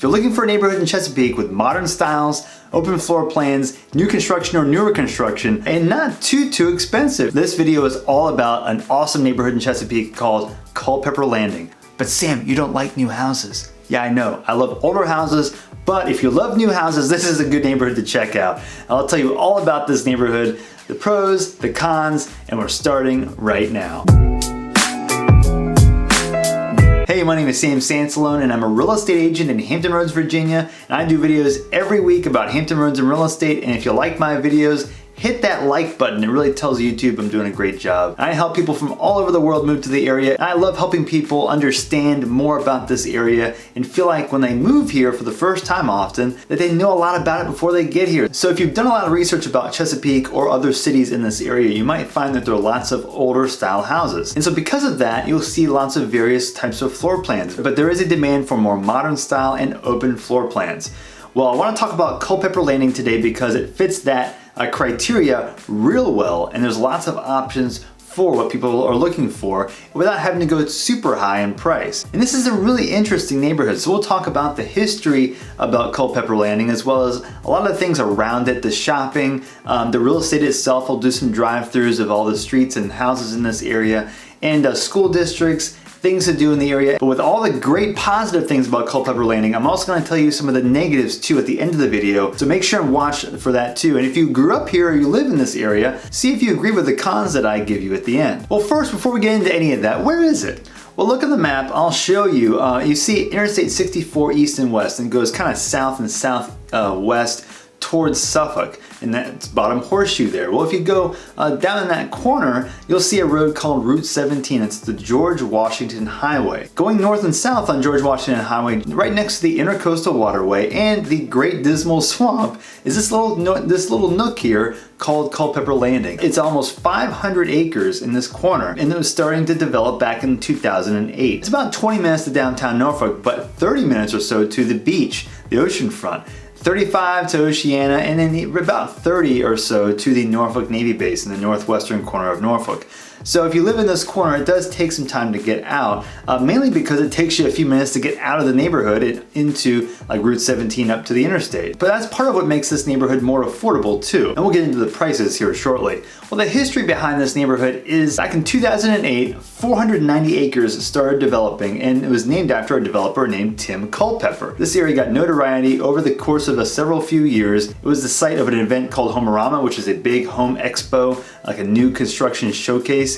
If you're looking for a neighborhood in Chesapeake with modern styles, open floor plans, new construction or newer construction, and not too expensive, this video is all about an awesome neighborhood in Chesapeake called Culpepper Landing. But Sam, you don't like new houses. Yeah, I know. I love older houses, but if you love new houses, this is a good neighborhood to check out. I'll tell you all about this neighborhood, the pros, the cons, and we're starting right now. Hey, my name is Sam Sansalone and I'm a real estate agent in Hampton Roads, Virginia, and I do videos every week about Hampton Roads and real estate. And if you like my videos, hit that like button. It really tells YouTube I'm doing a great job. I help people from all over the world move to the area. And I love helping people understand more about this area and feel like when they move here for the first time often, that they know a lot about it before they get here. So if you've done a lot of research about Chesapeake or other cities in this area, you might find that there are lots of older style houses. And so because of that, you'll see lots of various types of floor plans. But there is a demand for more modern style and open floor plans. Well, I want to talk about Culpepper Landing today because it fits that criteria real well, and there's lots of options for what people are looking for without having to go super high in price. And this is a really interesting neighborhood, so we'll talk about the history about Culpepper Landing as well as a lot of the things around it, the shopping, the real estate itself. We'll do some drive-thrus of all the streets and houses in this area, and school districts, things to do in the area. But with all the great positive things about Culpepper Landing, I'm also going to tell you some of the negatives too at the end of the video, so make sure and watch for that too. And if you grew up here or you live in this area, see if you agree with the cons that I give you at the end. Well, first, before we get into any of that, where is it? Well, look at the map. I'll show you. You see Interstate 64 east and west, and goes kind of south and southwest towards Suffolk, and that's bottom horseshoe there. Well, if you go down in that corner, you'll see a road called Route 17. It's the George Washington Highway. Going north and south on George Washington Highway, right next to the Intercoastal Waterway and the Great Dismal Swamp, is this little nook here called Culpepper Landing. It's almost 500 acres in this corner, and it was starting to develop back in 2008. It's about 20 minutes to downtown Norfolk, but 30 minutes or so to the beach, the ocean front. 35 to Oceana, and then about 30 or so to the Norfolk Navy base in the northwestern corner of Norfolk. So if you live in this corner, it does take some time to get out, mainly because it takes you a few minutes to get out of the neighborhood and into like Route 17 up to the interstate. But that's part of what makes this neighborhood more affordable too. And we'll get into the prices here shortly. Well, the history behind this neighborhood is back in 2008, 490 acres started developing, and it was named after a developer named Tim Culpepper. This area got notoriety over the course of several few years. It was the site of an event called Homerama, which is a big home expo, like a new construction showcase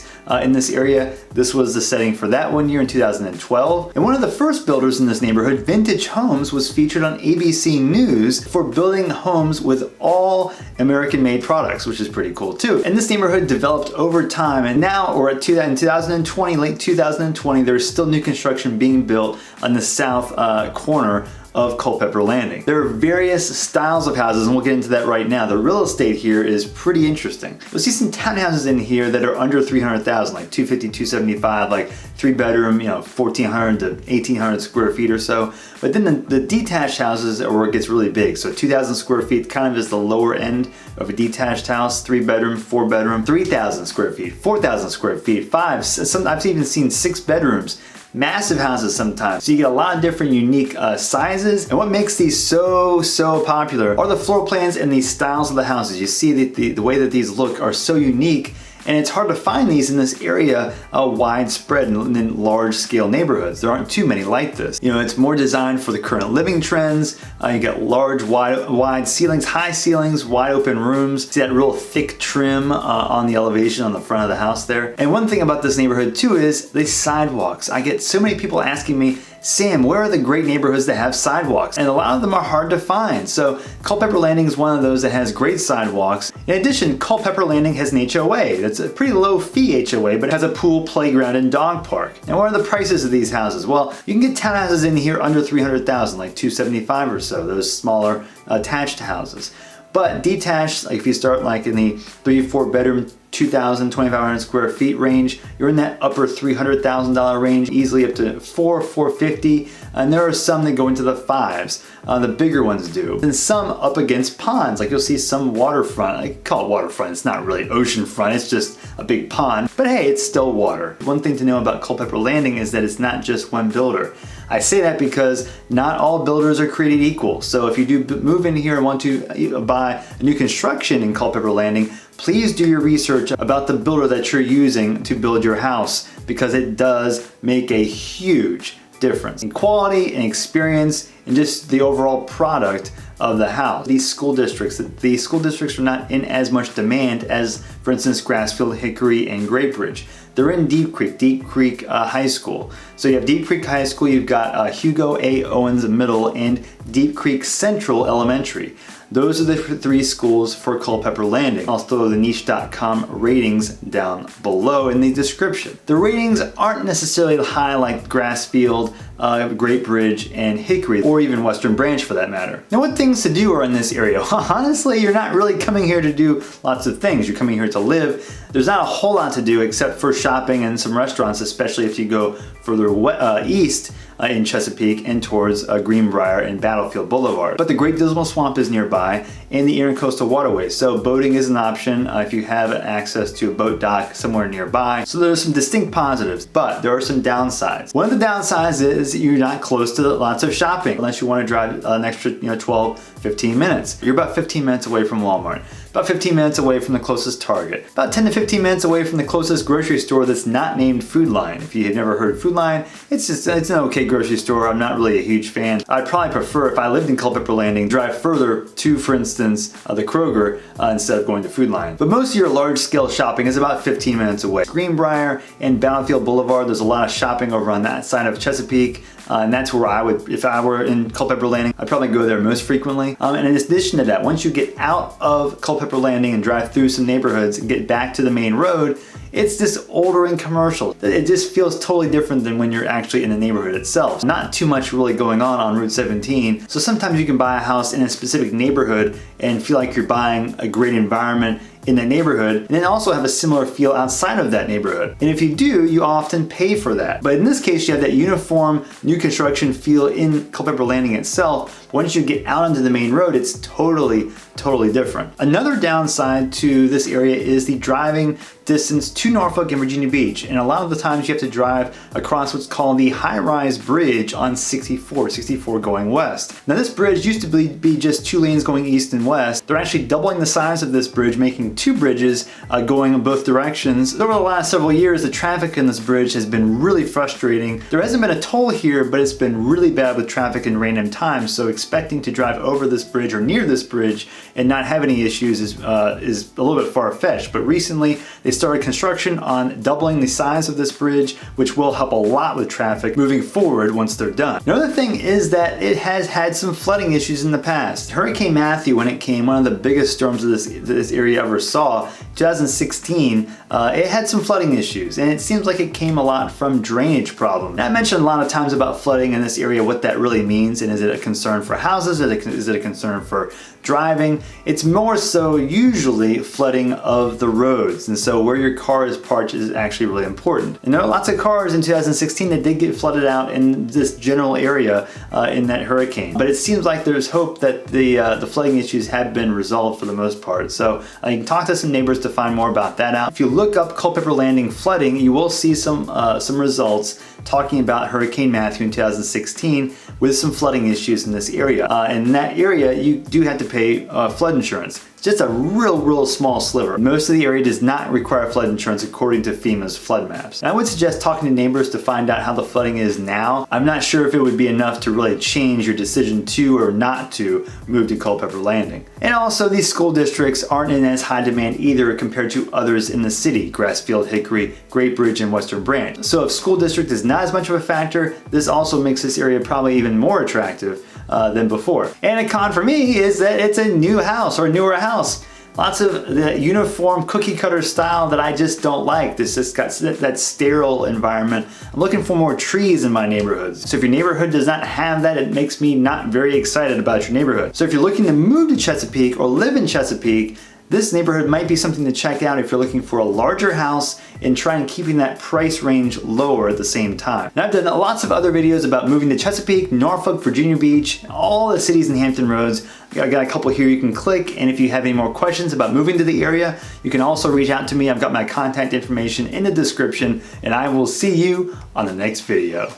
in this area. This was the setting for that one year in 2012. And one of the first builders in this neighborhood, Vintage Homes, was featured on ABC News for building homes with all American-made products, which is pretty cool too. And this neighborhood developed over time, and now we're at in 2020, late 2020, there's still new construction being built on the south corner of Culpepper Landing. There are various styles of houses, and we'll get into that right now. The real estate here is pretty interesting. You'll see some townhouses in here that are under 300,000, like 250, 275, like 3-bedroom, 1,400 to 1,800 square feet or so. But then the detached houses are where it gets really big. So 2,000 square feet kind of is the lower end of a detached house. 3-bedroom, 4-bedroom, 3,000 square feet, 4,000 square feet, 5. I've even seen 6 bedrooms. Massive houses sometimes. So you get a lot of different unique sizes. And what makes these so popular are the floor plans and the styles of the houses. You see that the way that these look are so unique, and it's hard to find these in this area widespread in large scale neighborhoods. There aren't too many like this. It's more designed for the current living trends. You got large, wide ceilings, high ceilings, wide open rooms. See that real thick trim on the elevation on the front of the house there. And one thing about this neighborhood too is the sidewalks. I get so many people asking me, Sam, where are the great neighborhoods that have sidewalks? And a lot of them are hard to find. So Culpepper Landing is one of those that has great sidewalks. In addition, Culpepper Landing has an HOA. That's a pretty low fee HOA, but it has a pool, playground, and dog park. And what are the prices of these houses? Well, you can get townhouses in here under 300,000, like 275 or so, those smaller attached houses. But detached, like if you start like in the 3-4 bedroom, 2,000, 2,500 square feet range, you're in that upper $300,000 range, easily up to $450, and there are some that go into the 5s. The bigger ones do. And some up against ponds, like you'll see some waterfront. I call it waterfront, it's not really oceanfront, it's just a big pond, but hey, it's still water. One thing to know about Culpepper Landing is that it's not just one builder. I say that because not all builders are created equal. So if you do move in here and want to buy a new construction in Culpepper Landing, please do your research about the builder that you're using to build your house, because it does make a huge difference in quality and experience and just the overall product of the house. These school districts are not in as much demand as, for instance, Grassfield, Hickory, and Great Bridge. They're in Deep Creek High School. So you have Deep Creek High School, you've got Hugo A. Owens Middle, and Deep Creek Central Elementary. Those are the 3 schools for Culpepper Landing. I'll throw the niche.com ratings down below in the description. The ratings aren't necessarily high like Grassfield, Great Bridge, and Hickory, or even Western Branch for that matter. Now, what things to do are in this area? Honestly, you're not really coming here to do lots of things. You're coming here to live. There's not a whole lot to do except for shopping and some restaurants, especially if you go further east in Chesapeake and towards Greenbrier and Battlefield Boulevard. But the Great Dismal Swamp is nearby and the Intercoastal Waterways. So boating is an option if you have access to a boat dock somewhere nearby. So there's some distinct positives, but there are some downsides. One of the downsides is you're not close to lots of shopping unless you want to drive an extra 12, 15 minutes. You're about 15 minutes away from Walmart, about 15 minutes away from the closest Target, about 10 to 15 minutes away from the closest grocery store that's not named Food Line. If you have never heard of Food Line, it's an okay grocery store. I'm not really a huge fan. I'd probably prefer, if I lived in Culpepper Landing, drive further to, for instance, the Kroger instead of going to Food Line. But most of your large scale shopping is about 15 minutes away. Greenbrier and Battlefield Boulevard, there's a lot of shopping over on that side of Chesapeake. And that's where I would, if I were in Culpepper Landing, I'd probably go there most frequently. And in addition to that, once you get out of Culpepper Landing and drive through some neighborhoods and get back to the main road, it's just older and commercial. It just feels totally different than when you're actually in the neighborhood itself. Not too much really going on Route 17. So sometimes you can buy a house in a specific neighborhood and feel like you're buying a great environment in that neighborhood, and then also have a similar feel outside of that neighborhood. And if you do, you often pay for that. But in this case, you have that uniform new construction feel in Culpepper Landing itself. Once you get out onto the main road, it's totally different. Another downside to this area is the driving distance to Norfolk and Virginia Beach. And a lot of the times you have to drive across what's called the high-rise bridge on 64 going west. Now this bridge used to be just 2 lanes going east and west. They're actually doubling the size of this bridge, making 2 bridges going in both directions. Over the last several years, the traffic in this bridge has been really frustrating. There hasn't been a toll here, but it's been really bad with traffic in random times. So expecting to drive over this bridge or near this bridge and not have any issues is a little bit far-fetched. But recently, they started construction on doubling the size of this bridge, which will help a lot with traffic moving forward once they're done. Another thing is that it has had some flooding issues in the past. Hurricane Matthew, when it came, one of the biggest storms this area ever saw, 2016, it had some flooding issues, and it seems like it came a lot from drainage problems. Now, I mentioned a lot of times about flooding in this area, what that really means, and is it a concern for houses, is it a concern for driving? It's more so usually flooding of the roads, and so where your car is parked is actually really important. And there are lots of cars in 2016 that did get flooded out in this general area in that hurricane. But it seems like there's hope that the flooding issues have been resolved for the most part. So you can talk to some neighbors to find more about that out. If you look up Culpepper Landing flooding, you will see some results talking about Hurricane Matthew in 2016 with some flooding issues in this area. In that area, you do have to pay flood insurance. Just a real small sliver. Most of the area does not require flood insurance according to FEMA's flood maps. And I would suggest talking to neighbors to find out how the flooding is now. I'm not sure if it would be enough to really change your decision to or not to move to Culpepper Landing. And also, these school districts aren't in as high demand either compared to others in the city, Grassfield, Hickory, Great Bridge, and Western Branch. So if school district is not as much of a factor, this also makes this area probably even more attractive than before. And a con for me is that it's a new house or a newer house. Lots of the uniform cookie cutter style that I just don't like. This just got that sterile environment. I'm looking for more trees in my neighborhoods. So if your neighborhood does not have that, it makes me not very excited about your neighborhood. So if you're looking to move to Chesapeake or live in Chesapeake, this neighborhood might be something to check out if you're looking for a larger house and trying keeping that price range lower at the same time. Now, I've done lots of other videos about moving to Chesapeake, Norfolk, Virginia Beach, all the cities in Hampton Roads. I got a couple here you can click, and if you have any more questions about moving to the area, you can also reach out to me. I've got my contact information in the description, and I will see you on the next video.